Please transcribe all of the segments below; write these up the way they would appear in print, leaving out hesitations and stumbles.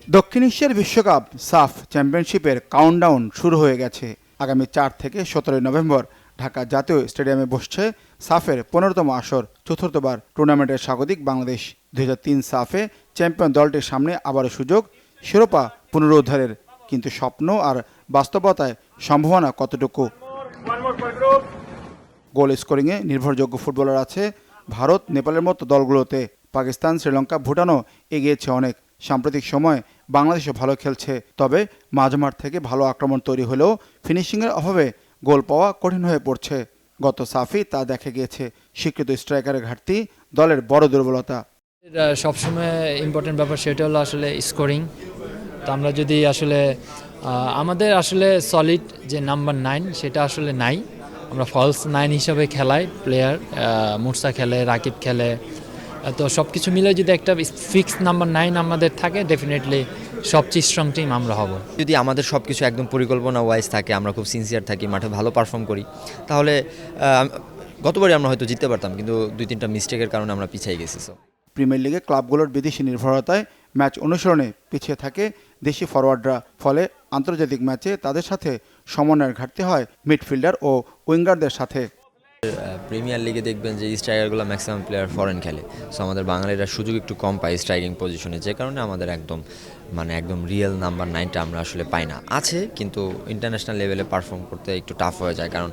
দক্ষিণ এশিয়ার বিশ্বকাপ সাফ চ্যাম্পিয়নশিপের কাউন্টডাউন শুরু হয়ে গেছে। আগামী 4 থেকে 17 নভেম্বর ঢাকা জাতীয় স্টেডিয়ামে বসছে সাফের 15তম আসর। চতুর্থবার টুর্নামেন্টের স্বাগতিক বাংলাদেশ। 2003 সাফে চ্যাম্পিয়ন দলটির সামনে আবারও সুযোগ শিরোপা পুনরুদ্ধারের। কিন্তু স্বপ্ন আর বাস্তবতায় সম্ভাবনা কতটুকু? গোল স্কোরিংয়ে নির্ভরযোগ্য ফুটবলার আছে ভারত, নেপালের মতো দলগুলোতে। পাকিস্তান, শ্রীলঙ্কা, ভুটানও এগিয়েছে অনেক। সাম্প্রতিক সময়ে বাংলাদেশও ভালো খেলছে, তবে মাঝমাঠ থেকে ভালো আক্রমণ তৈরি হলেও ফিনিশিংয়ের অভাবে গোল পাওয়া কঠিন হয়ে পড়ছে। গত সাফি তা দেখা গিয়েছে। স্বীকৃত স্ট্রাইকারের ঘাটতি দলের বড় দুর্বলতা। সবসময় ইম্পর্টেন্ট ব্যাপার সেটা হলো আসলে স্কোরিং। তো আমরা যদি আসলে আমাদের আসলে সলিড যে নাম্বার 9 সেটা আসলে নাই। আমরা ফলস 9 হিসাবে খেলাই প্লেয়ার, মুরসা খেলে, রাকিব খেলে। তো সব কিছু মিলে যদি একটা ফিক্সড নাম্বার 9 আমাদের থাকে, ডেফিনেটলি সবচেয়ে স্ট্রং টিম আমরা হব। যদি আমাদের সব কিছু একদম পরিকল্পনা ওয়াইজ থাকে, আমরা খুব সিনসিয়ার থাকি, মাঠে ভালো পারফর্ম করি, তাহলে গতবারই আমরা হয়তো জিততে পারতাম, কিন্তু 2-3টা মিস্টেকের কারণে আমরা পিছিয়ে গেছি। প্রিমিয়ার লিগে ক্লাবগুলোর বিদেশি নির্ভরতায় ম্যাচ অনুসরণে পিছিয়ে থাকে দেশি ফরোয়ার্ডরা। ফলে আন্তর্জাতিক ম্যাচে তাদের সাথে সমন্বয়ের ঘাটতি হয় মিডফিল্ডার ও উইঙ্গারদের সাথে। প্রিমিয়ার লিগে দেখবেন যে স্ট্রাইকারগুলো ম্যাক্সিমাম প্লেয়ার ফরেন খেলে। সো আমাদের বাঙালিরা সুযোগ একটু কম পায় স্ট্রাইকিং পজিশনে, যে কারণে আমাদের একদম রিয়েল নাম্বার 9টা আমরা আসলে পাই না। আছে, কিন্তু ইন্টারন্যাশনাল লেভেলে পারফর্ম করতে একটু টাফ হয়ে যায়, কারণ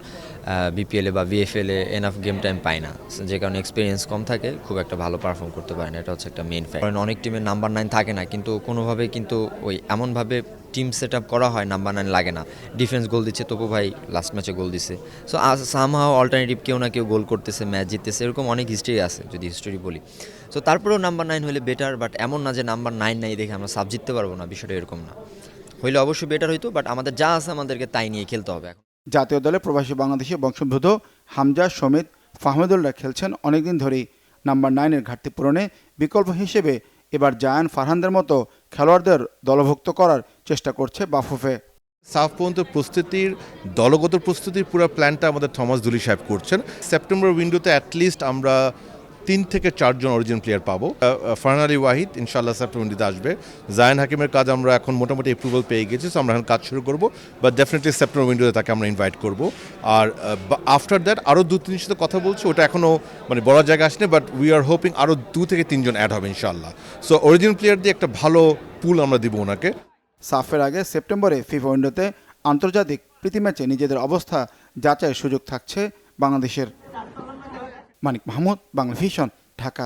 বিপিএলে বা ভিএফএলে এনাফ গেম টাইম পাই না, যে কারণে এক্সপিরিয়েন্স কম থাকে, খুব একটা ভালো পারফর্ম করতে পারে না। এটা হচ্ছে একটা মেইন ফ্যাক্টর। অনেক টিমের নাম্বার 9 থাকে না, কিন্তু কোনোভাবে কিন্তু ওই এমনভাবে টিম সেট আপ করা হয় নাম্বার 9 লাগে না। ডিফেন্স গোল দিচ্ছে, তপু ভাই লাস্ট ম্যাচে গোল দিছে। সো সামহাও অল্টারনেটিভ কেউ না কেউ গোল করতেছে, ম্যাচ জিততেছে, এরকম অনেক হিস্ট্রি আছে যদি হিস্টোরি বলি। সো তারপরেও নাম্বার 9 হলে বেটার, বাট এমন না যে নাম্বার 9 নাই দেখে আমরা সাব জিততে পারবো না, বিষয়টা এরকম না। হইলে অবশ্যই বেটার হইতো, বাট আমাদের যা আছে আমাদেরকে তাই নিয়ে খেলতে হবে এখন। জাতীয় দলে প্রবাসী বাংলাদেশি বংশোদ্ভূত হামজা, সমিত, ফাহমেদুল্লাহ খেলছেন অনেকদিন ধরেই। নাম্বার 9-এর ঘাটতি পূরণে বিকল্প হিসেবে এবার জায়ান ফারহানদের মতো খেলোয়াড়দের দলভুক্ত করার চেষ্টা করছে বাফুফে। সাফ পর্যন্ত প্রস্তুতির, দলগত প্রস্তুতির পুরো প্ল্যানটা আমাদের থমাস দুলি সাহেব করছেন। সেপ্টেম্বর উইন্ডোতে অ্যাটলিস্ট আমরা 3 থেকে 4 জন অরিজিনাল প্লেয়ার পাবো। ফারহান আলী ওয়াহিদ ইনশাআল্লাহ সেপ্টেম্বর উইন্ডোতে আসবে। জায়ান হাকিমের কাজ আমরা এখন মোটামুটি অ্যাপ্রুভাল পেয়ে গেছি, সো আমরা এখন কাজ শুরু করবো, বাট ডেফিনেটলি সেপ্টেম্বর উইন্ডোতে তাকে আমরা ইনভাইট করবো। আর আফটার দ্যাট আরও 2-3 সাথে কথা বলছি, ওটা এখনও বড় জায়গা আসেনি, বাট উই আর হোপিং আরও 2 থেকে 3 জন অ্যাড হবে ইনশাআল্লাহ। সো অরিজিনাল প্লেয়ার দিয়ে একটা ভালো পুল আমরা দিব ওনাকে। সাফের আগে সেপ্টেম্বরে ফিফা উইন্ডোতে আন্তর্জাতিক প্রীতি ম্যাচে নিজেদের অবস্থা যাচাইয়ের সুযোগ থাকছে বাংলাদেশের। মানিক মাহমুদ, বাংলা ভিশন, ঢাকা।